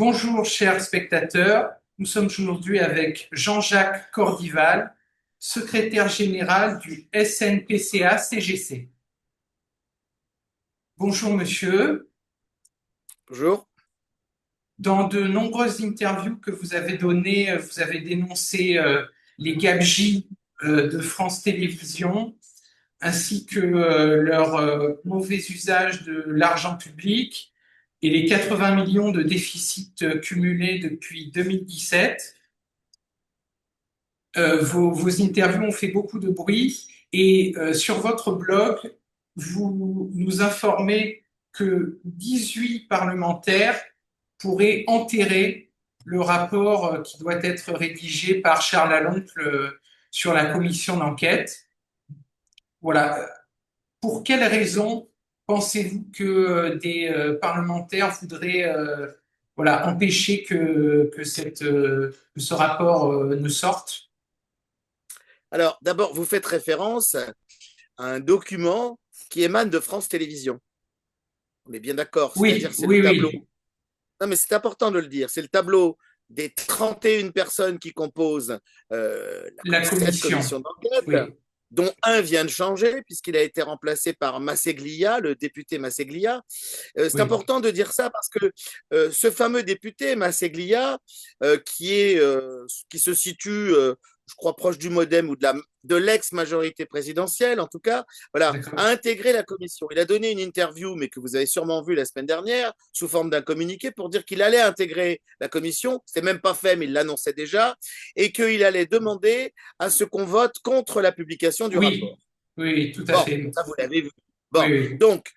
Bonjour, chers spectateurs. Nous sommes aujourd'hui avec Jean-Jacques Cordival, secrétaire général du SNPCA-CGC. Bonjour, monsieur. Bonjour. Dans de nombreuses interviews que vous avez données, vous avez dénoncé les gabegies de France Télévisions ainsi que leur mauvais usage de l'argent public et les 80 millions de déficits cumulés depuis 2017. Vos interviews ont fait beaucoup de bruit et sur votre blog, vous nous informez que 18 parlementaires pourraient enterrer le rapport qui doit être rédigé par Charles Lalonde sur la commission d'enquête. Voilà. Pour quelles raisons pensez-vous que des parlementaires voudraient voilà, empêcher que ce rapport ne sorte? Alors, d'abord, vous faites référence à un document qui émane de France Télévisions. On est bien d'accord, Oui, c'est-à-dire c'est le oui, tableau. oui. Non, mais c'est important de le dire. C'est le tableau des 31 personnes qui composent La cette commission. commission d'enquête, Oui, dont un vient de changer puisqu'il a été remplacé par Masseglia, le député Masseglia. C'est oui, important de dire ça parce que ce fameux député Masseglia, qui se situe, je crois, proche du MoDem ou de l'ex-majorité présidentielle, en tout cas, voilà, a d'accord. intégré la commission. Il a donné une interview, mais que vous avez sûrement vue la semaine dernière, sous forme d'un communiqué pour dire qu'il allait intégrer la commission. C'est même pas fait, mais il l'annonçait déjà, et qu'il allait demander à ce qu'on vote contre la publication du Oui, rapport. oui, oui, tout à Bon, fait. ça vous l'avez vu. Oui, Bon, oui, donc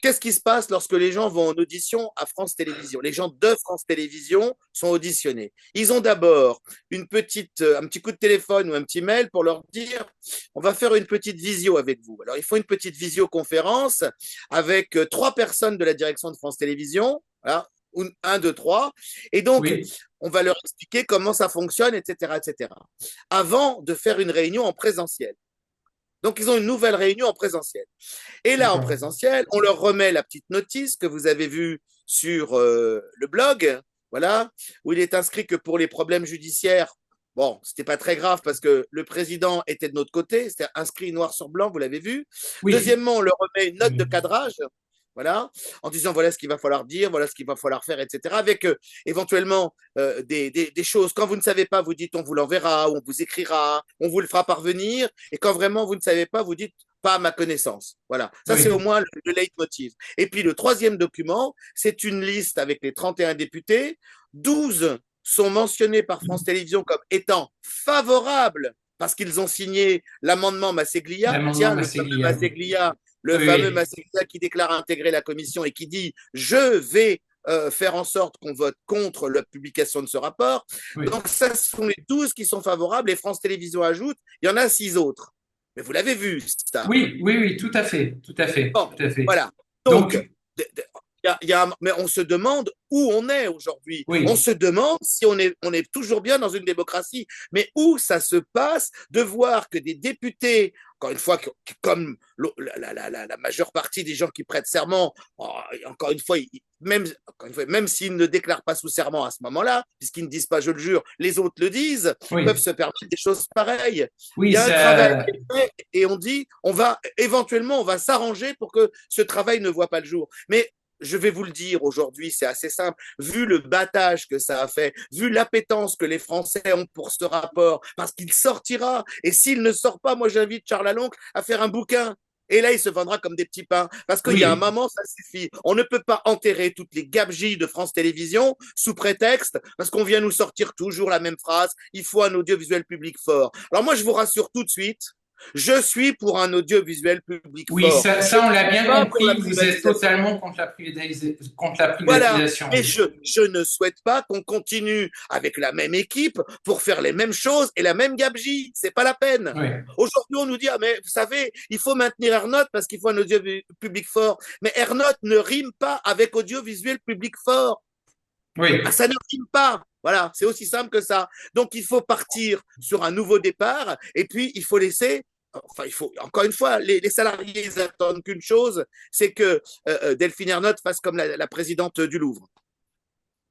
qu'est-ce qui se passe lorsque les gens vont en audition à France Télévisions? Les gens de France Télévisions sont auditionnés. Ils ont d'abord un petit coup de téléphone ou un petit mail pour leur dire on va faire une petite visio avec vous. Alors, il faut une petite visioconférence avec trois personnes de la direction de France Télévisions. Voilà, un, deux, trois. Et donc, oui, on va leur expliquer comment ça fonctionne, etc., etc. Avant de faire une réunion en présentiel. Donc, ils ont une nouvelle réunion en présentiel. Et là, en d'accord. présentiel, on leur remet la petite notice que vous avez vue sur le blog, voilà, où il est inscrit que pour les problèmes judiciaires, bon, c'était pas très grave parce que le président était de notre côté, c'était inscrit noir sur blanc, vous l'avez vu. Oui, Deuxièmement, on leur remet une note de oui, cadrage, voilà, en disant voilà ce qu'il va falloir dire, voilà ce qu'il va falloir faire, etc. Avec éventuellement des choses. Quand vous ne savez pas, vous dites on vous l'enverra, on vous écrira, on vous le fera parvenir. Et quand vraiment vous ne savez pas, vous dites pas à ma connaissance. Voilà. Ça, c'est au oui, moins le leitmotiv. Et puis, le troisième document, c'est une liste avec les 31 députés. 12 sont mentionnés par France Télévisions comme étant favorables parce qu'ils ont signé l'amendement Masseglia. l'amendement Tiens, le fameux Masseglia. Masseglia, Oui, oui, qui déclare intégrer la commission et qui dit je vais faire en sorte qu'on vote contre la publication de ce rapport. oui. Donc, ça, ce sont les 12 qui sont favorables et France Télévisions ajoute, il y en a 6 autres. Mais vous l'avez vu, ça. Oui, oui, oui, tout à fait, tout à fait, Bon, tout à fait. voilà. Donc, Donc, mais on se demande où on est aujourd'hui. On oui, se demande si on est toujours bien dans une démocratie. Mais où ça se passe de voir que des députés, encore une fois, comme la majeure partie des gens qui prêtent serment, oh, encore une fois, même s'ils ne déclarent pas sous serment à ce moment-là, puisqu'ils ne disent pas je le jure, les autres le disent, peuvent oui, se permettre des choses pareilles. Il oui, y a un travail ça, qui est fait et on dit, éventuellement, on va s'arranger pour que ce travail ne voit pas le jour. Mais je vais vous le dire aujourd'hui, c'est assez simple. Vu le battage que ça a fait, vu l'appétence que les Français ont pour ce rapport, parce qu'il sortira, et s'il ne sort pas, moi j'invite Charles Aloncle à faire un bouquin. Et là, il se vendra comme des petits pains. Parce qu'il y a un oui, moment, ça suffit. On ne peut pas enterrer toutes les gabegies de France Télévisions sous prétexte, parce qu'on vient nous sortir toujours la même phrase, il faut un audiovisuel public fort. Alors moi, je vous rassure tout de suite, je suis pour un audiovisuel public oui, fort. Je ça, ne on l'a suis bien pas pour la compris. Vous êtes privatisation. totalement contre la Voilà. privatisation. Mais je ne souhaite pas qu'on continue avec la même équipe pour faire les mêmes choses et la même gabegie. C'est pas la peine. Oui, Aujourd'hui, on nous dit, ah, mais vous savez, il faut maintenir Ernotte parce qu'il faut un audio public fort. Mais Ernotte ne rime pas avec audiovisuel public fort. Ah, oui, ça ne rime pas. Voilà, c'est aussi simple que ça. Donc, il faut partir sur un nouveau départ et puis il faut laisser. Enfin, il faut encore une fois, les salariés ils attendent qu'une chose, c'est que Delphine Ernotte fasse comme la présidente du Louvre.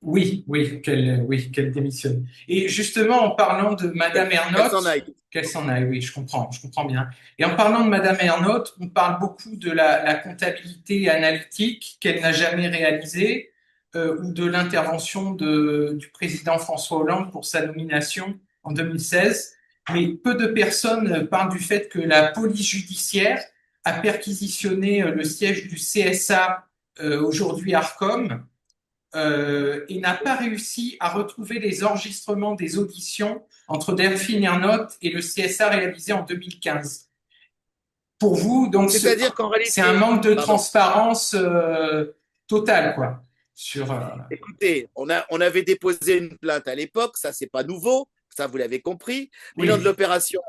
oui, qu'elle démissionne. Et justement, en parlant de Madame Qu'elle s'en Ernotte, aille. qu'elle s'en aille, oui, je comprends bien. Et en parlant de Madame Ernotte, on parle beaucoup de la comptabilité analytique qu'elle n'a jamais réalisée, ou de l'intervention du président François Hollande pour sa nomination en 2016. Mais peu de personnes parlent du fait que la police judiciaire a perquisitionné le siège du CSA, aujourd'hui Arcom, et n'a pas réussi à retrouver les enregistrements des auditions entre Delphine Ernotte et le CSA réalisé en 2015. Pour vous, donc, C'est-à-dire qu'en c'est un réalité, manque de pardon, transparence totale, quoi. Sur, écoutez, on avait déposé une plainte à l'époque, ça c'est pas nouveau, ça vous l'avez compris. Bilan de oui, l'opération,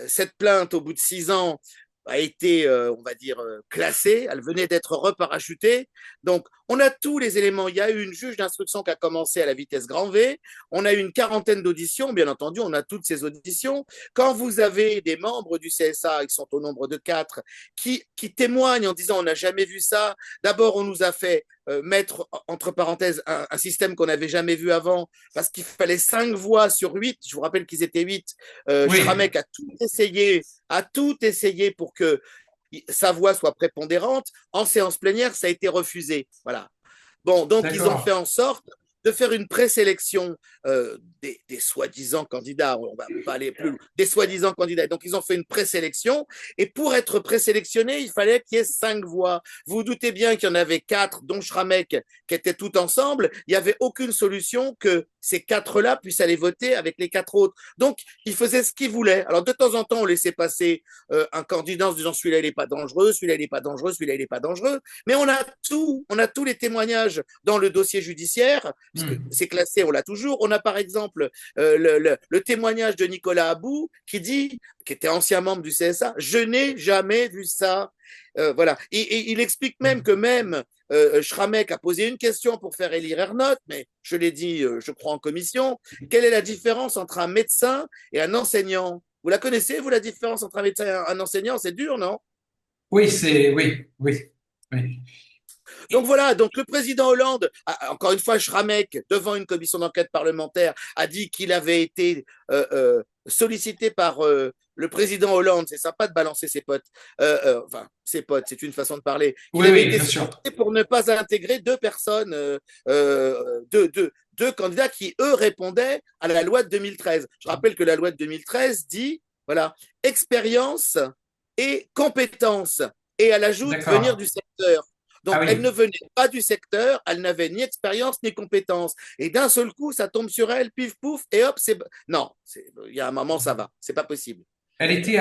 cette plainte au bout de 6 ans a été, on va dire, classée, elle venait d'être reparachutée. Donc on a tous les éléments. Il y a eu une juge d'instruction qui a commencé à la vitesse grand V, on a eu une quarantaine d'auditions, bien entendu, on a toutes ces auditions. Quand vous avez des membres du CSA, ils sont au nombre de 4, qui témoignent en disant on n'a jamais vu ça, d'abord on nous a fait mettre entre parenthèses un système qu'on n'avait jamais vu avant, parce qu'il fallait 5 voix sur 8. Je vous rappelle qu'ils étaient 8. oui, Schramek a tout essayé pour que sa voix soit prépondérante. En séance plénière, ça a été refusé. Voilà. Bon, donc ils ont fait d'accord. en sorte de faire une présélection des soi-disant candidats, on va pas aller plus loin, des soi-disant candidats. Donc ils ont fait une présélection, et pour être présélectionné, il fallait qu'il y ait 5 voix. Vous vous doutez bien qu'il y en avait 4, dont Schramek, qui étaient tout ensemble. Il n'y avait aucune solution que ces 4-là puissent aller voter avec les 4 autres. Donc ils faisaient ce qu'ils voulaient. Alors de temps en temps, on laissait passer un candidat en se disant celui-là il n'est pas dangereux, celui-là il n'est pas dangereux, celui-là il n'est pas dangereux. Mais on a tous les témoignages dans le dossier judiciaire, puisque Hmm. c'est classé, on l'a toujours. On a par exemple le témoignage de Nicolas Abou qui était ancien membre du CSA, je n'ai jamais vu ça. Voilà. Et il explique même que même Schramek a posé une question pour faire élire Ernotte, mais je l'ai dit, je crois, en commission. Quelle est la différence entre un médecin et un enseignant? Vous la connaissez, vous, la différence entre un médecin et un enseignant? C'est dur, non? Oui. Donc voilà, donc le président Hollande, encore une fois, Schramek, devant une commission d'enquête parlementaire, a dit qu'il avait été sollicité par le président Hollande. C'est sympa de balancer ses potes. Enfin, ses potes, c'est une façon de parler. Qu'il avait Oui, été bien sûr. sollicité pour ne pas intégrer 2 personnes, deux candidats qui, eux, répondaient à la loi de 2013. Je rappelle que la loi de 2013 dit, voilà, expérience et compétence. Et elle ajoute venir D'accord. du secteur. Ah Donc, elle ne oui. venait pas du secteur, elle n'avait ni expérience ni compétence. Et d'un seul coup, ça tombe sur elle, pif pouf, et hop, c'est. Non, il y a un moment, ça va. C'est pas possible. Elle était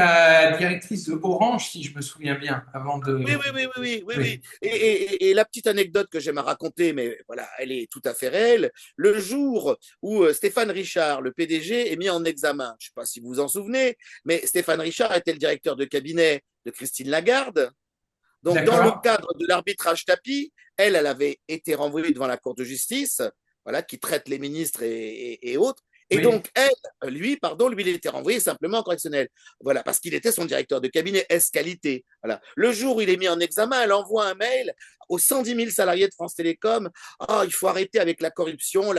directrice de Orange, si je me souviens bien, avant Oui, de. oui, oui, oui, oui, oui, oui. Oui, Et la petite anecdote que j'aime à raconter, mais voilà, elle est tout à fait réelle. Le jour où Stéphane Richard, le PDG, est mis en examen, je ne sais pas si vous vous en souvenez, mais Stéphane Richard était le directeur de cabinet de Christine Lagarde. Donc, dans le d'accord. cadre de l'arbitrage tapis, elle avait été renvoyée devant la Cour de justice, voilà, qui traite les ministres et autres. Et Oui, donc, lui, il était renvoyé simplement en correctionnel. Voilà, parce qu'il était son directeur de cabinet S-qualité. Voilà. Le jour où il est mis en examen, elle envoie un mail aux 110 000 salariés de France Télécom. Ah, il faut arrêter avec la corruption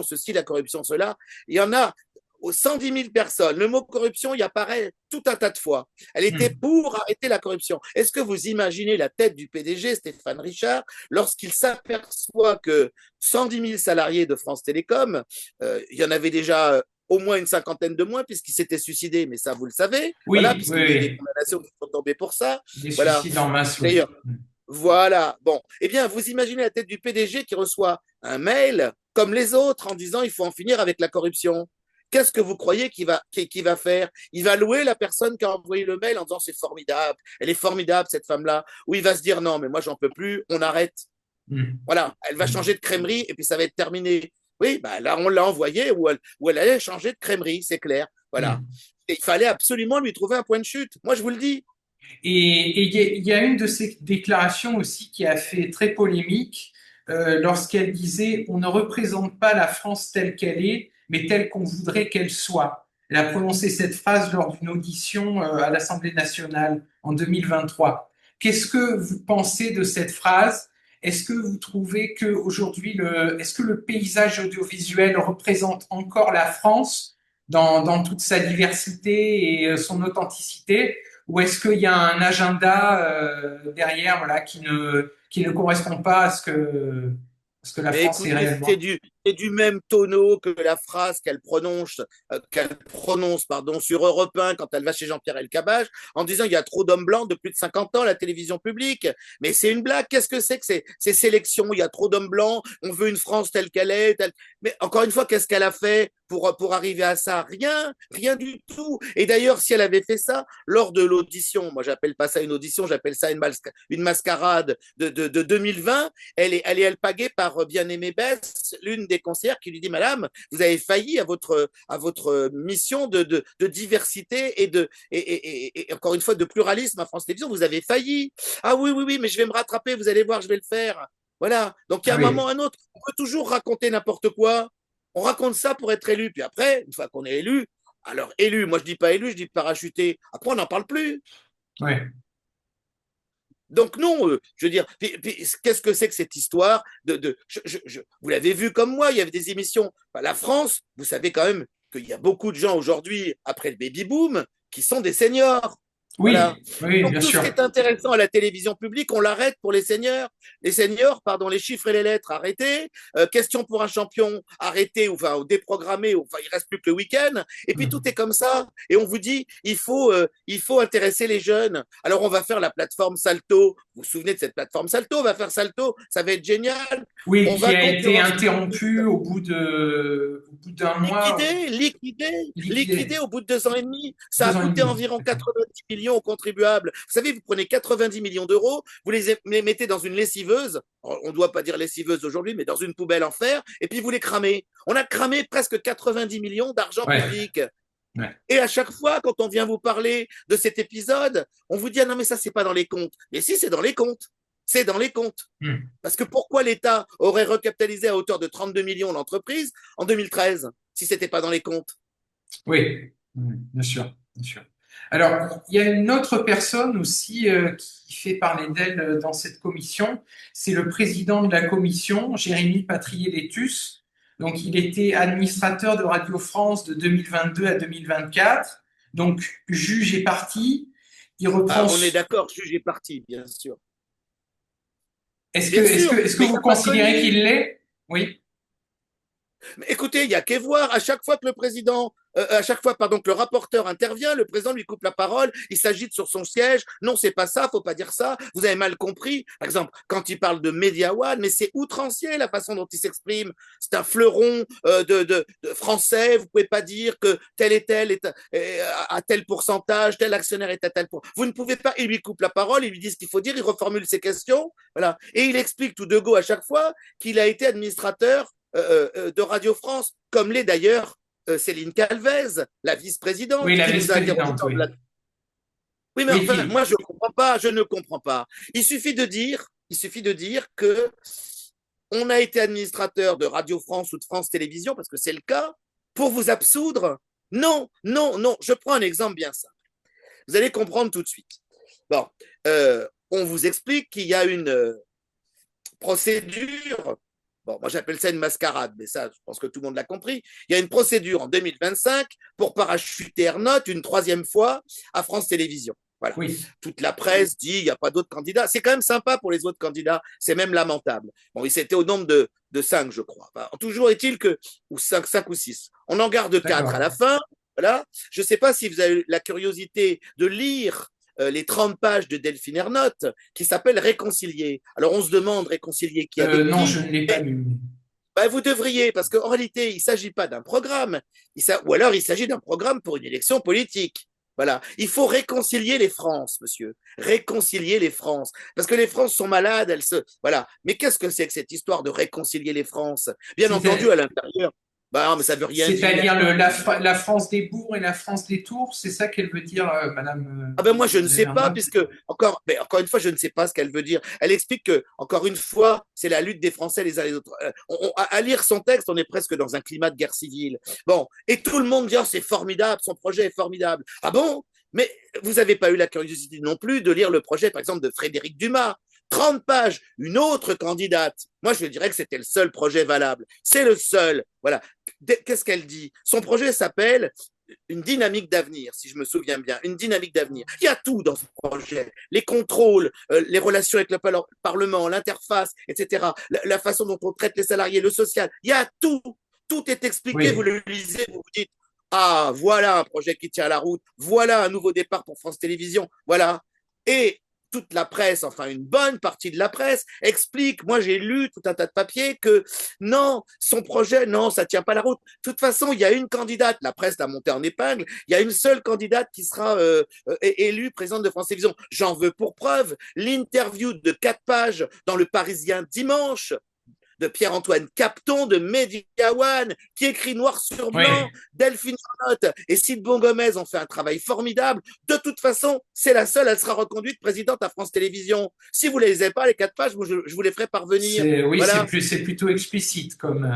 ceci, la corruption cela. Il y en a aux 110 000 personnes. Le mot corruption y apparaît tout un tas de fois. Elle était hmm. pour arrêter la corruption. Est-ce que vous imaginez la tête du PDG, Stéphane Richard, lorsqu'il s'aperçoit que 110 000 salariés de France Télécom, il y en avait déjà au moins une cinquantaine de moins puisqu'il s'était suicidé, mais ça vous le savez, voilà, Oui, puisqu'il y a eu des oui. condamnations qui sont tombées pour ça, Des voilà. suicides en masse, oui. D'ailleurs, voilà. Bon, eh bien, vous imaginez la tête du PDG qui reçoit un mail comme les autres en disant il faut en finir avec la corruption. Qu'est-ce que vous croyez qu'il va faire? Il va louer la personne qui a envoyé le mail en disant c'est formidable, elle est formidable cette femme-là. Ou il va se dire non, mais moi j'en peux plus, on arrête. Hmm. Voilà, elle va Hmm. changer de crèmerie et puis ça va être terminé. Oui, bah là on l'a envoyé où elle allait changer de crèmerie, c'est clair. Voilà. Hmm. Et il fallait absolument lui trouver un point de chute. Moi je vous le dis. Et il y a une de ces déclarations aussi qui a fait très polémique, lorsqu'elle disait: On ne représente pas la France telle qu'elle est, mais telle qu'on voudrait qu'elle soit. Elle a prononcé cette phrase lors d'une audition à l'Assemblée nationale en 2023. Qu'est-ce que vous pensez de cette phrase? est-ce que vous trouvez que aujourd'hui, est-ce que le paysage audiovisuel représente encore la France dans toute sa diversité et son authenticité, ou est-ce qu'il y a un agenda derrière, voilà, qui ne correspond pas à ce que la Mais France est écoutez, réellement? c'est du même tonneau que la phrase qu'elle prononce pardon, sur Europe 1 quand elle va chez Jean-Pierre Elkabbach en disant il y a trop d'hommes blancs de plus de 50 ans à la télévision publique. Mais c'est une blague. Qu'est-ce que c'est que ces sélections? Il y a trop d'hommes blancs, on veut une France telle qu'elle est. Mais encore une fois, qu'est-ce qu'elle a fait pour arriver à ça? Rien, rien du tout. Et d'ailleurs, si elle avait fait ça lors de l'audition, moi j'appelle pas ça une audition, j'appelle ça une mascarade de 2020, elle est alpaguée par Bien-Aimée Bess, l'une des conseillères qui lui dit Madame, vous avez failli à votre mission de diversité et encore une fois de pluralisme à France Télévisions, vous avez failli. Ah oui, oui, oui, mais je vais me rattraper, vous allez voir, je vais le faire. Voilà. Donc, il y a Ah un moment, oui, un autre. On peut toujours raconter n'importe quoi. On raconte ça pour être élu. Puis après, une fois qu'on est élu, alors élu, moi je dis pas élu, je dis parachuté. Après, on n'en parle plus. ouais. Donc non, je veux dire, qu'est-ce que c'est que cette histoire vous l'avez vu comme moi, il y avait des émissions. Enfin, la France, vous savez quand même qu'il y a beaucoup de gens aujourd'hui, après le baby-boom, qui sont des seniors. Voilà. Oui, oui, Donc bien tout ce qui sûr. est intéressant à la télévision publique, on l'arrête pour les seniors. Les seniors, pardon, les chiffres et les lettres, arrêtez. Question pour un champion, arrêtez, ou enfin, ou déprogrammé, ou, enfin, il reste plus que le week-end. Et puis tout est comme ça. Et on vous dit, il faut intéresser les jeunes. Alors on va faire la plateforme Salto. Vous vous souvenez de cette plateforme Salto? On va faire Salto, ça va être génial. Oui, On qui va a été concurrencer interrompu au bout d'un mois, liquidé liquidé au bout de 2 ans et demi. Ça a 2 ans et coûté demi. environ D'accord. 90 millions aux contribuables. Vous savez, vous prenez 90 millions d'euros, vous les mettez dans une lessiveuse, on ne doit pas dire lessiveuse aujourd'hui, mais dans une poubelle en fer, et puis vous les cramez. On a cramé presque 90 millions d'argent Ouais, public. ouais. Et à chaque fois, quand on vient vous parler de cet épisode, on vous dit ah non mais ça c'est pas dans les comptes. Mais si c'est dans les comptes, c'est dans les comptes. Hmm. Parce que pourquoi l'État aurait recapitalisé à hauteur de 32 millions l'entreprise en 2013 si c'était pas dans les comptes? Oui, bien sûr, bien sûr. Alors, il y a une autre personne aussi qui fait parler d'elle dans cette commission, c'est le président de la commission, Jérémy Patrier-Létus. Donc, il était administrateur de Radio France de 2022 à 2024, donc juge et partie. Il Ah, reprend. on est d'accord, juge est parti, bien sûr. Est-ce que, Bien est-ce que, sûr, est-ce que mais il vous n'y a pas que considérez lui. qu'il l'est? Oui. Mais écoutez, il y a qu'à voir, à chaque fois que à chaque fois, pardon, que le rapporteur intervient, le président lui coupe la parole, il s'agite sur son siège. Non, c'est pas ça, faut pas dire ça. Vous avez mal compris. Par exemple, quand il parle de Media One, mais c'est outrancier la façon dont il s'exprime. C'est un fleuron de français. Vous pouvez pas dire que tel et tel est à tel pourcentage, tel actionnaire est à tel point. Vous ne pouvez pas. Il lui coupe la parole, il lui dit ce qu'il faut dire, il reformule ses questions, voilà, et il explique tout de go à chaque fois qu'il a été administrateur de Radio France, comme l'est d'ailleurs Céline Calvez, la Oui, vice-présidente, la qui nous a interrogé vice-présidente, lors de oui. la... Oui, mais Oui, enfin, moi, je comprends pas, je ne comprends pas. Il suffit de dire que on a été administrateur de Radio France ou de France Télévisions, parce que c'est le cas, pour vous absoudre. Non, non, non. Je prends un exemple bien simple. Vous allez comprendre tout de suite. Bon, on vous explique qu'il y a une procédure. Bon, moi j'appelle ça une mascarade, mais ça, je pense que tout le monde l'a compris. Il y a une procédure en 2025 pour parachuter Ernotte une troisième fois à France Télévisions. Voilà. oui. Toute la presse dit il n'y a pas d'autres candidats. C'est quand même sympa pour les autres candidats. C'est même lamentable. Bon, c'était au nombre de 5, je crois. Enfin, toujours est-il que, ou 5 ou 6. On en garde 4 à D'accord. la fin. Voilà. Je ne sais pas si vous avez la curiosité de lire les 30 pages de Delphine Ernotte qui s'appelle Réconcilier. Alors on se demande réconcilier qui avec Non, qui? je ne l'ai pas Et, lu. ben, vous devriez, parce qu'en réalité, il ne s'agit pas d'un programme, ou alors il s'agit d'un programme pour une élection politique. Voilà. Il faut réconcilier les France, monsieur. Réconcilier les France. Parce que les France sont malades, voilà. Mais qu'est-ce que c'est que cette histoire de réconcilier les France? Bien entendu, à l'intérieur. Bah non, mais ça ne veut rien dire. C'est-à-dire la France des bourgs et la France des tours, c'est ça qu'elle veut dire, Madame Ah ben moi je ne sais pas Vernotte? puisque encore une fois je ne sais pas ce qu'elle veut dire. Elle explique que encore une fois c'est la lutte des Français les uns les autres. À lire son texte on est presque dans un climat de guerre civile. Bon et tout le monde dit oh, c'est formidable, son projet est formidable. Ah bon? Mais vous n'avez pas eu la curiosité non plus de lire le projet par exemple de Frédéric Dumas 30 pages, une autre candidate. Moi, je dirais que c'était le seul projet valable. C'est le seul. Voilà. Qu'est-ce qu'elle dit? Son projet s'appelle une dynamique d'avenir, si je me souviens bien, une dynamique d'avenir. Il y a tout dans ce projet, les contrôles, les relations avec le Parlement, l'interface, etc., la façon dont on traite les salariés, le social, il y a tout, tout est expliqué, vous Oui, le lisez, vous vous dites, ah, voilà un projet qui tient la route, voilà un nouveau départ pour France Télévisions, voilà. Et toute la presse, enfin une bonne partie de la presse, explique, moi j'ai lu tout un tas de papiers, que non, son projet, non, ça tient pas la route. De toute façon, il y a une candidate, la presse l'a montée en épingle, il y a une seule candidate qui sera élue présidente de France Télévisions. J'en veux pour preuve l'interview de 4 pages dans Le Parisien dimanche de Pierre-Antoine Capton de Media One, qui écrit noir sur blanc, oui. Delphine Arnott et Sid Bongomez ont fait un travail formidable. De toute façon, c'est la seule, elle sera reconduite présidente à France Télévisions. Si vous ne les avez pas, les 4 pages, je vous les ferai parvenir. Oui, Voilà. c'est plutôt explicite comme.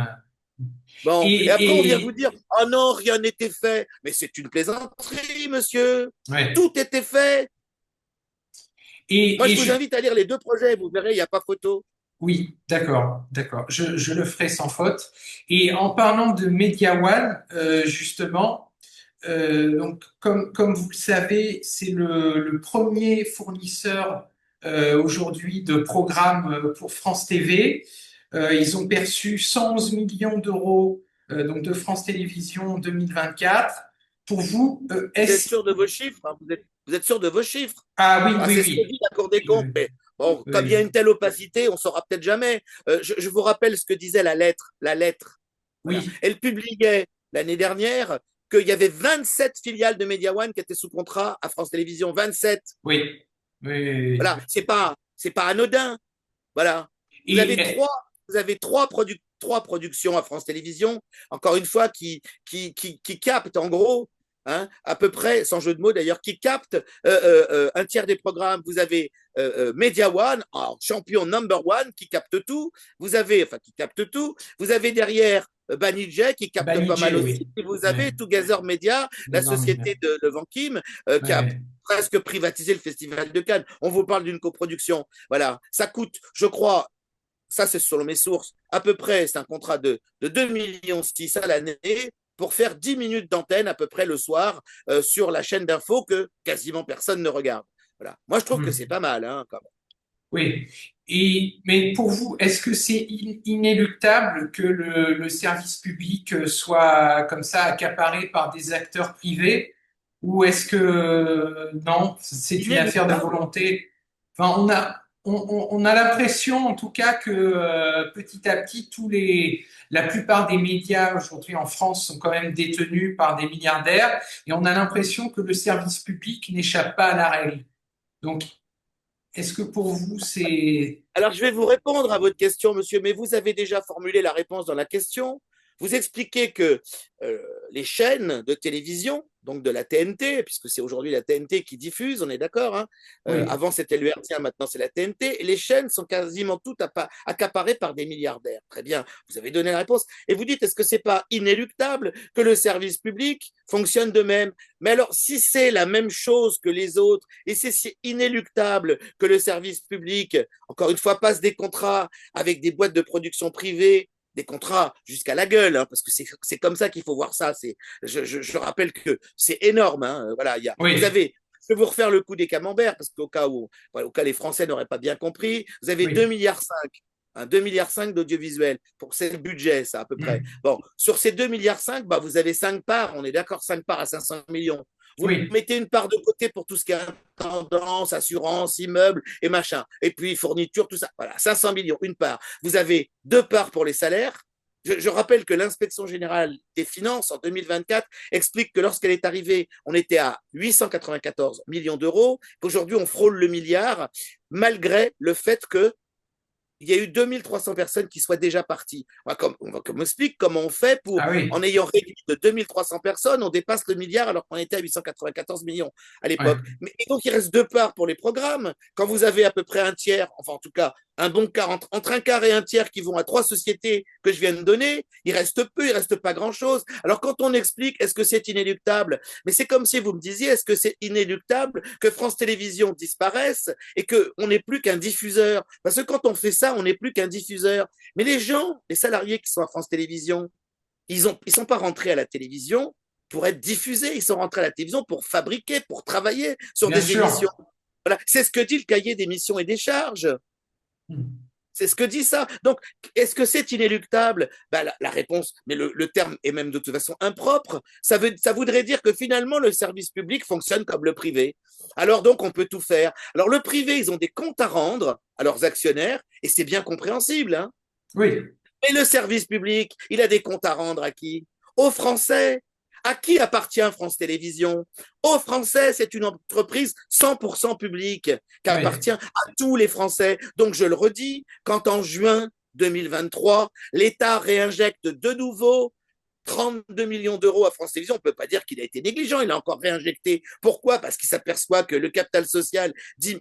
Bon, et après, on vient vous Et dire, oh non, rien n'était fait. Mais c'est une plaisanterie, monsieur. ouais. Tout était fait. Moi, Et je vous invite à lire les 2 projets, vous verrez, il n'y a pas photo. oui, d'accord, d'accord. Je le ferai sans faute. Et en parlant de Media One, justement, donc comme vous le savez, c'est le premier fournisseur aujourd'hui de programmes pour France TV. Ils ont perçu 111 millions d'euros donc de France Télévisions en 2024. Pour vous, Vous êtes est-ce... sûr de vos chiffres, hein, vous êtes sûr de vos chiffres. Ah oui, Ah, oui, c'est ce que oui. dit la Cour des comptes. Oui, Mais bon, comme il y a oui, une telle opacité, on ne saura peut-être jamais. Je vous rappelle ce que disait la lettre. La lettre. Voilà. oui, Elle publiait l'année dernière qu'il y avait 27 filiales de Media One qui étaient sous contrat à France Télévisions. 27. oui, oui, oui, Voilà. oui. C'est pas anodin. Voilà. Vous Et avez trois, vous avez trois productions à France Télévisions, encore une fois, qui captent en gros, hein, à peu près, sans jeu de mots d'ailleurs, qui captent un tiers des programmes. Vous avez Media One, champion number one, qui capte tout. Qui capte tout. Vous avez derrière Banijay qui capte pas mal Banijay, aussi. oui. Et vous Ouais. avez Together Media, la Désormais. société de Van Kim, qui a Ouais. presque privatisé le Festival de Cannes. On vous parle d'une coproduction. Voilà, ça coûte, je crois, ça c'est selon mes sources, à peu près, c'est un contrat de 2,6 millions à l'année pour faire 10 minutes d'antenne à peu près le soir sur la chaîne d'info que quasiment personne ne regarde. Voilà. Moi, je trouve que c'est Hmm. pas mal, hein, quand même. Oui. Mais pour vous, est-ce que c'est inéluctable que le service public soit comme ça accaparé par des acteurs privés? Ou est-ce que non, c'est une affaire de Inéluctable. volonté? Enfin, on a l'impression en tout cas que petit à petit, la plupart des médias aujourd'hui en France sont quand même détenus par des milliardaires et on a l'impression que le service public n'échappe pas à la règle. Donc, est-ce que pour vous, c'est... Alors, je vais vous répondre à votre question, monsieur, mais vous avez déjà formulé la réponse dans la question. Vous expliquez que euh, les chaînes de télévision, donc de la TNT, puisque c'est aujourd'hui la TNT qui diffuse, on est d'accord, hein. Oui, Avant c'était l'URTN, maintenant c'est la TNT, et les chaînes sont quasiment toutes accaparées par des milliardaires. Très bien, vous avez donné la réponse. Et vous dites, est-ce que c'est pas inéluctable que le service public fonctionne de même? Mais alors, si c'est la même chose que les autres, et c'est inéluctable que le service public, encore une fois, passe des contrats avec des boîtes de production privées, des contrats jusqu'à la gueule, hein, parce que c'est comme ça qu'il faut voir ça. Je rappelle que c'est énorme. Hein, voilà, vous oui, avez, je vais vous refaire le coup des camemberts, parce qu'au cas où, voilà, au cas les Français n'auraient pas bien compris, vous avez 2,5 oui. milliards, hein, 2,5 milliards d'audiovisuel. Pour c'est le budget, ça, à peu près. Hmm. Bon, sur ces 2,5 milliards, bah, vous avez 5 parts, on est d'accord, 5 parts à 500 millions. Vous Oui, mettez une part de côté pour tout ce qui est tendance, assurance, immeuble et machin. Et puis fourniture, tout ça. Voilà, 500 millions, une part. Vous avez 2 parts pour les salaires. Je rappelle que l'inspection générale des finances en 2024 explique que lorsqu'elle est arrivée, on était à 894 millions d'euros, qu'aujourd'hui on frôle le milliard, malgré le fait que il y a eu 2300 personnes qui soient déjà parties. On m'explique comment on fait pour, Ah en oui, ayant réduit de 2300 personnes, on dépasse le milliard alors qu'on était à 894 millions à ouais, l'époque. Et donc, il reste deux parts pour les programmes. Quand vous avez à peu près un tiers, enfin en tout cas un bon quart, entre un quart et un tiers qui vont à trois sociétés que je viens de donner, il reste peu, il reste pas grand-chose. Alors quand on explique, est-ce que c'est inéluctable? Mais c'est comme si vous me disiez, est-ce que c'est inéluctable que France Télévisions disparaisse et qu'on n'est plus qu'un diffuseur? Parce que quand on fait ça, on n'est plus qu'un diffuseur. Mais les gens, les salariés qui sont à France Télévisions, ils sont pas rentrés à la télévision pour être diffusés, ils sont rentrés à la télévision pour fabriquer, pour travailler sur bien des émissions. sûr. Voilà, c'est ce que dit le cahier des missions et des charges. Hmm. C'est ce que dit ça. Donc, est-ce que c'est inéluctable? Ben, la réponse, mais le terme est même de toute façon impropre. Ça voudrait dire que finalement, le service public fonctionne comme le privé. Alors donc, on peut tout faire. Alors, le privé, ils ont des comptes à rendre à leurs actionnaires, et c'est bien compréhensible, hein. Oui, Mais le service public, il a des comptes à rendre à qui? Aux Français. À qui appartient France Télévisions? Aux Français, c'est une entreprise 100% publique qui oui, appartient à tous les Français. Donc je le redis, quand en juin 2023, l'État réinjecte de nouveau 32 millions d'euros à France Télévisions, on ne peut pas dire qu'il a été négligent, il a encore réinjecté. Pourquoi? Parce qu'il s'aperçoit que le capital social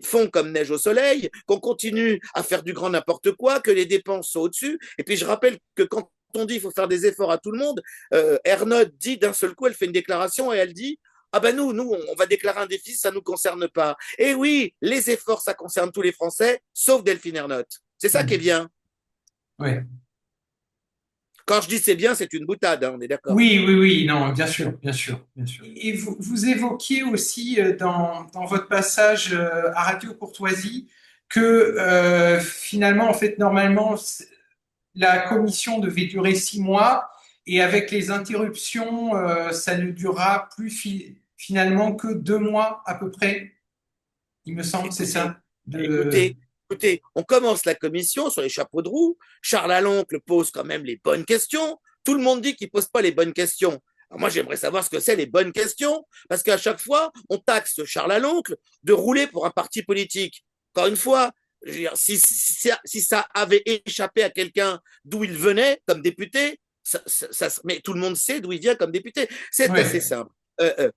fond comme neige au soleil, qu'on continue à faire du grand n'importe quoi, que les dépenses sont au-dessus. Et puis je rappelle que quand on dit qu'il faut faire des efforts à tout le monde, Ernotte dit d'un seul coup, elle fait une déclaration et elle dit ah ben nous, on va déclarer un déficit, ça ne nous concerne pas. Et oui, les efforts, ça concerne tous les Français, sauf Delphine Ernotte. C'est ça qui est hmm, bien. oui. Quand je dis c'est bien, c'est une boutade, hein, on est d'accord. Oui, oui, oui, non, bien sûr, bien sûr, bien sûr. Et vous évoquiez aussi dans votre passage à Radio Courtoisie que finalement, en fait, normalement, la commission devait durer 6 mois et avec les interruptions, ça ne durera plus finalement que 2 mois à peu près, il me semble, c'est Écoutez, ça? De... écoutez, écoutez, on commence la commission sur les chapeaux de roue. Charles Aloncle pose quand même les bonnes questions. Tout le monde dit qu'il pose pas les bonnes questions. Alors moi, j'aimerais savoir ce que c'est les bonnes questions, parce qu'à chaque fois, on taxe Charles Aloncle de rouler pour un parti politique. Encore une fois, je veux dire, si ça avait échappé à quelqu'un d'où il venait comme député, mais tout le monde sait d'où il vient comme député. C'est assez Ouais, simple. Euh, euh,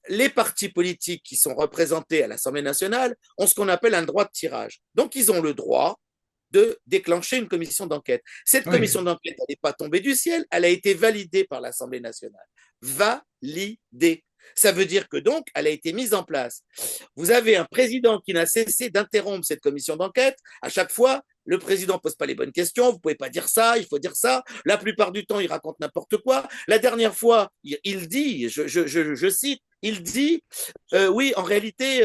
les partis politiques qui sont représentés à l'Assemblée nationale ont ce qu'on appelle un droit de tirage. Donc, ils ont le droit de déclencher une commission d'enquête. Cette oui, commission d'enquête, elle n'est pas tombée du ciel, elle a été validée par l'Assemblée nationale. Validée. Ça veut dire que donc, elle a été mise en place. Vous avez un président qui n'a cessé d'interrompre cette commission d'enquête. À chaque fois, le président ne pose pas les bonnes questions. Vous ne pouvez pas dire ça, il faut dire ça. La plupart du temps, il raconte n'importe quoi. La dernière fois, il dit, je cite, il dit, oui, en réalité,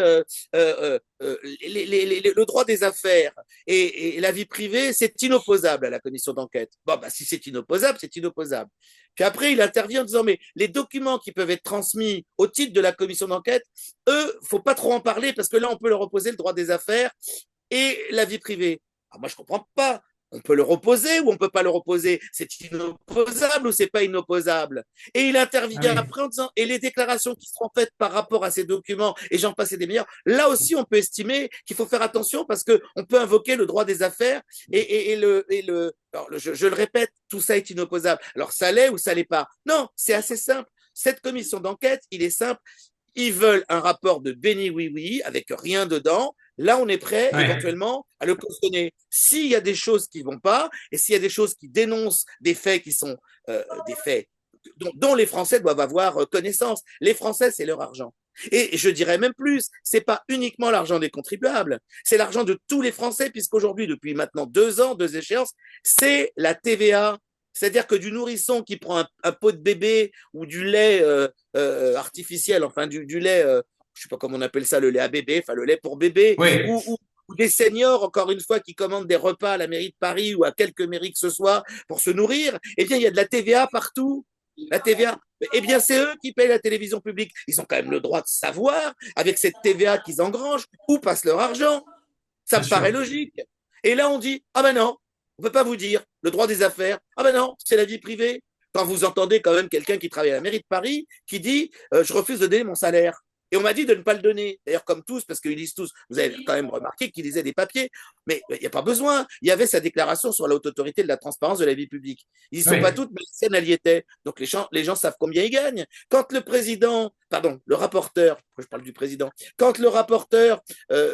le droit des affaires et la vie privée, c'est inopposable à la commission d'enquête. Bon, bah, si c'est inopposable, c'est inopposable. Puis après, il intervient en disant, mais les documents qui peuvent être transmis au titre de la commission d'enquête, eux, faut pas trop en parler parce que là, on peut leur opposer le droit des affaires et la vie privée. Alors moi, je comprends pas. On peut le reposer ou on peut pas le reposer. C'est inopposable ou c'est pas inopposable. Et il ah intervient oui, après en disant, et les déclarations qui seront faites par rapport à ces documents, et j'en passe des meilleurs, là aussi, on peut estimer qu'il faut faire attention parce que on peut invoquer le droit des affaires alors, je le répète, tout ça est inopposable. Alors, ça l'est ou ça l'est pas? Non, c'est assez simple. Cette commission d'enquête, il est simple. Ils veulent un rapport de béni oui oui avec rien dedans. Là, on est prêt ouais, éventuellement à le cautionner. S'il y a des choses qui vont pas et s'il y a des choses qui dénoncent des faits qui sont des faits dont les Français doivent avoir connaissance. Les Français, c'est leur argent. Et je dirais même plus, c'est pas uniquement l'argent des contribuables, c'est l'argent de tous les Français, puisqu'aujourd'hui, depuis maintenant 2 ans, 2 échéances, c'est la TVA. C'est-à-dire que du nourrisson qui prend un pot de bébé ou du lait artificiel, enfin du lait, je sais pas comment on appelle ça, le lait à bébé, enfin le lait pour bébé, ouais, ou des seniors, encore une fois, qui commandent des repas à la mairie de Paris ou à quelque mairie que ce soit pour se nourrir, eh bien, il y a de la TVA partout. La TVA, eh bien, c'est eux qui payent la télévision publique. Ils ont quand même le droit de savoir, avec cette TVA qu'ils engrangent, où passe leur argent. Ça bien me paraît sûr. logique. Et là, on dit, ah ben non, on ne peut pas vous dire. Le droit des affaires, ah ben non, c'est la vie privée. Quand vous entendez quand même quelqu'un qui travaille à la mairie de Paris qui dit, je refuse de donner mon salaire. Et on m'a dit de ne pas le donner. D'ailleurs, comme tous, parce qu'ils lisent tous. Vous avez quand même remarqué qu'ils lisaient des papiers. Mais il n'y a pas besoin. Il y avait sa déclaration sur la haute autorité de la transparence de la vie publique. Ils n'y sont pas Oui, toutes, mais les scènes, elle y était. Donc les gens savent combien ils gagnent. Quand le président, pardon, le rapporteur, je parle du président, quand le rapporteur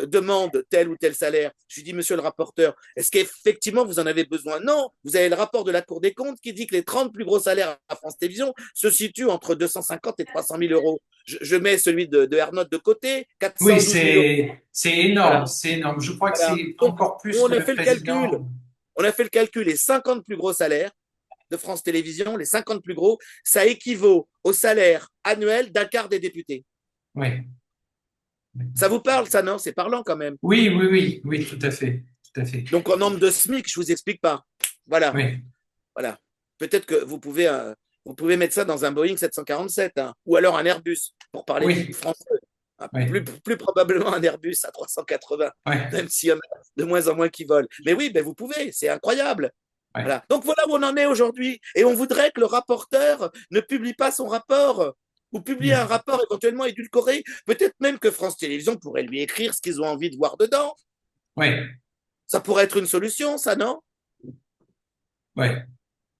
demande tel ou tel salaire, je lui dis, monsieur le rapporteur, est-ce qu'effectivement vous en avez besoin? Non. Vous avez le rapport de la Cour des comptes qui dit que les 30 plus gros salaires à France Télévisions se situent entre 250 et 300 000 euros. Je mets celui de Ernotte de côté, oui, 412 000 euros. c'est énorme, Voilà, c'est énorme. Je crois que voilà. c'est Donc, encore plus on que a le fait le calcul. président. On a fait le calcul. Les 50 plus gros salaires de France Télévisions, les 50 plus gros, ça équivaut au salaire annuel d'un quart des députés. Oui, Ça vous parle, ça, non? C'est parlant quand même. oui, oui, oui, oui, tout à fait, tout à fait. Donc, en nombre de SMIC, je vous explique pas. Voilà, Oui, voilà. Peut-être que vous pouvez mettre ça dans un Boeing 747, hein, ou alors un Airbus, pour parler oui, français. oui, Plus probablement un Airbus à 380, oui, même s'il y en a de moins en moins qui volent. Mais oui, ben vous pouvez, c'est incroyable. oui. Voilà. Donc voilà où on en est aujourd'hui. Et on voudrait que le rapporteur ne publie pas son rapport ou publie un Hmm. rapport éventuellement édulcoré. Peut-être même que France Télévisions pourrait lui écrire ce qu'ils ont envie de voir dedans. Oui, Ça pourrait être une solution, ça, non? oui.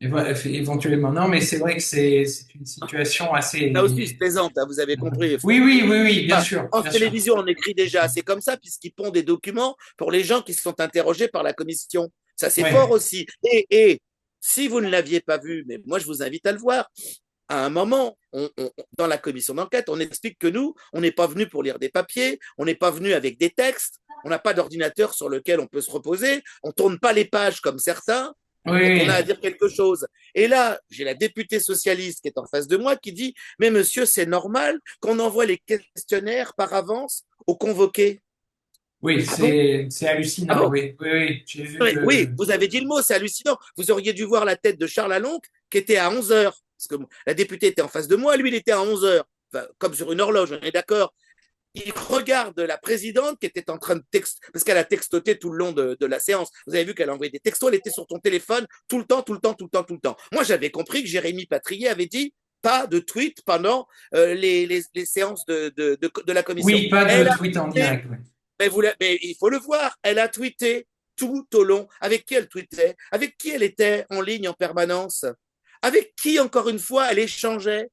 Éventuellement, non, mais c'est vrai que c'est une situation Là aussi, je assez. plaisante, hein, vous avez compris. Oui, oui, oui, oui, bien sûr, France bien sûr. Télévisions, on écrit déjà assez comme ça, puisqu'ils pondent des documents pour les gens qui sont interrogés par la commission. Ça, c'est Oui, fort aussi. Et si vous ne l'aviez pas vu, mais moi, je vous invite à le voir, à un moment, dans la commission d'enquête, on explique que nous, on n'est pas venu pour lire des papiers, on n'est pas venu avec des textes, on n'a pas d'ordinateur sur lequel on peut se reposer, on tourne pas les pages comme certains oui, quand on a à oui. dire quelque chose. Et là, j'ai la députée socialiste qui est en face de moi qui dit, mais monsieur, c'est normal qu'on envoie les questionnaires par avance aux convoqués. Oui, Ah bon? c'est Ah hallucinant, bon? oui, oui, oui. J'ai vu Oui, oui, le. vous avez dit le mot, c'est hallucinant. Vous auriez dû voir la tête de Charles Alonque qui était à 11 heures. Parce que la députée était en face de moi, lui, il était à 11 heures. Enfin, comme sur une horloge, on est d'accord. Il regarde la présidente qui était en train de texter, parce qu'elle a textoté tout le long de la séance. Vous avez vu qu'elle a envoyé des textos, elle était sur ton téléphone tout le temps, tout le temps, tout le temps, tout le temps. Moi, j'avais compris que Jérémy Patrier avait dit pas de tweet pendant les séances de la commission. Oui, pas de Elle a tweet en tweeté, direct, oui. mais il faut le voir, elle a tweeté tout au long. Avec qui elle tweetait? Avec qui elle était en ligne en permanence? Avec qui, encore une fois, elle échangeait?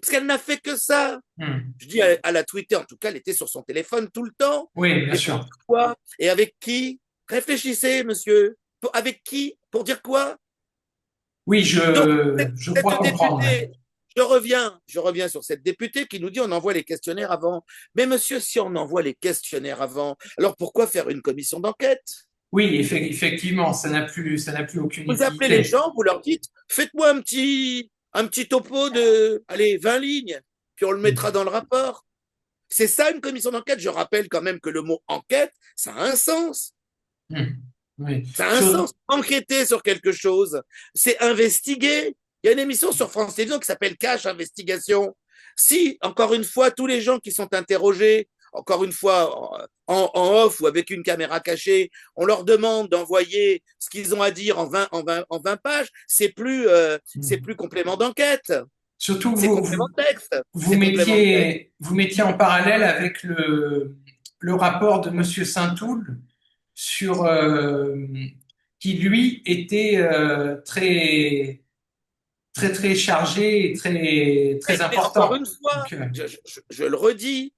Parce qu'elle n'a fait que ça. Hmm. Je dis à la tweeter, en tout cas, elle était sur son téléphone tout le temps. Oui, bien Et pour sûr. dire quoi? Et avec qui? Réfléchissez, monsieur. Avec qui? Pour dire quoi? Oui, Donc, je crois cette comprendre, oui. députée, je reviens sur cette députée qui nous dit on envoie les questionnaires avant. Mais monsieur, si on envoie les questionnaires avant, alors pourquoi faire une commission d'enquête? Oui, effectivement, ça n'a plus aucune Vous appelez les utilité. gens, vous leur dites, faites-moi un petit topo de, allez, 20 lignes, puis on le mettra Hmm. dans le rapport. C'est ça une commission d'enquête. Je rappelle quand même que le mot enquête, ça a un sens. Hmm. Oui. Ça a un sens. Enquêter sur quelque chose, c'est investiguer. Il y a une émission sur France Télévisions qui s'appelle Cash Investigation. Si, encore une fois, tous les gens qui sont interrogés, encore une fois, en off ou avec une caméra cachée, on leur demande d'envoyer ce qu'ils ont à dire en 20 pages, c'est Hmm. plus complément d'enquête. Surtout que C'est complément de texte. C'est complément de texte. vous mettiez en parallèle avec le rapport de Monsieur Saint-Toul sur qui lui était très chargé et très Mais encore important. une fois, Donc, je le redis,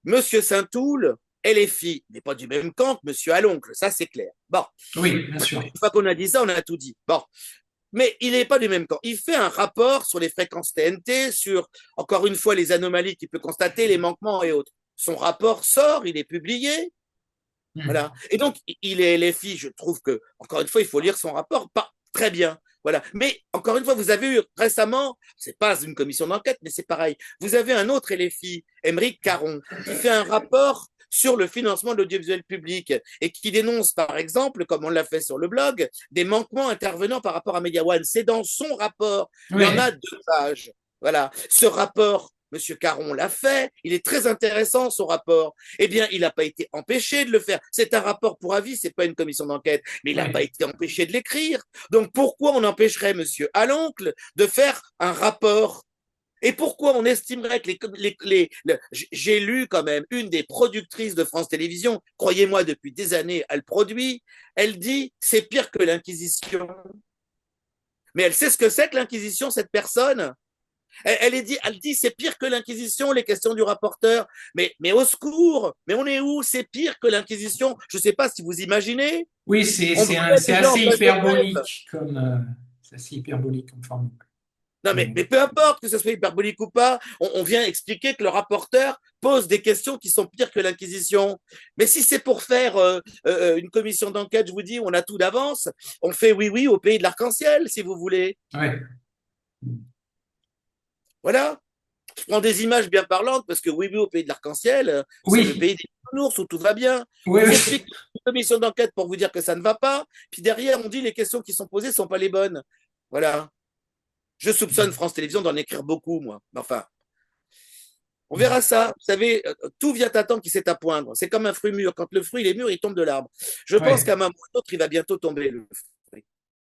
Monsieur Saint-Toul et les filles n'est pas du même camp que Monsieur Aloncle, ça c'est clair. Bon, oui, bien sûr. une fois qu'on a dit ça, on a tout dit. Bon, mais il n'est pas du même camp. Il fait un rapport sur les fréquences TNT, sur, encore une fois, les anomalies qu'il peut constater, les manquements et autres. Son rapport sort, il est publié. Hmm. Voilà. Et donc, il est LFI, je trouve que, encore une fois, il faut lire son rapport. Pas très bien. Voilà. Mais, encore une fois, vous avez eu récemment, c'est pas une commission d'enquête, mais c'est pareil. Vous avez un autre LFI, Émeric Caron, qui fait un rapport sur le financement de l'audiovisuel public et qui dénonce, par exemple, comme on l'a fait sur le blog, des manquements intervenant par rapport à Media One. C'est dans son rapport. Il y en Oui, a 2 pages. Voilà. Ce rapport, Monsieur Caron l'a fait. Il est très intéressant, son rapport. Eh bien, il n'a pas été empêché de le faire. C'est un rapport pour avis, c'est pas une commission d'enquête, mais il n'a pas oui. été empêché de l'écrire. Donc, pourquoi on empêcherait Monsieur Aloncle de faire un rapport? Et pourquoi on estimerait que j'ai lu quand même une des productrices de France Télévisions, croyez-moi, depuis des années, elle produit, elle dit c'est pire que l'Inquisition. Mais elle sait ce que c'est que l'Inquisition, cette personne. Elle dit c'est pire que l'Inquisition, les questions du rapporteur. Mais au secours, mais on est où? C'est pire que l'Inquisition. Je ne sais pas si vous imaginez. Oui, On brûlait c'est des gens en assez place de Grève. hyperbolique c'est assez hyperbolique comme formule. Non, Mais mais peu importe que ce soit hyperbolique ou pas, on vient expliquer que le rapporteur pose des questions qui sont pires que l'Inquisition. Mais si c'est pour faire une commission d'enquête, je vous dis, on a tout d'avance, on fait oui, oui au pays de l'arc-en-ciel, si vous voulez. ouais. Voilà. Je prends des images bien parlantes parce que oui, oui au pays de l'arc-en-ciel, c'est le Oui, pays des bisounours où tout va bien. oui, On vous oui. explique une commission d'enquête pour vous dire que ça ne va pas, puis derrière, on dit les questions qui sont posées ne sont pas les bonnes. Voilà. Je soupçonne France Télévisions d'en écrire beaucoup, moi. Enfin, on verra ça. Vous savez, tout vient à temps qui s'est à poindre. C'est comme un fruit mûr. Quand le fruit il est mûr, il tombe de l'arbre. Je pense Ouais. qu'à un moment ou à un autre, il va bientôt tomber.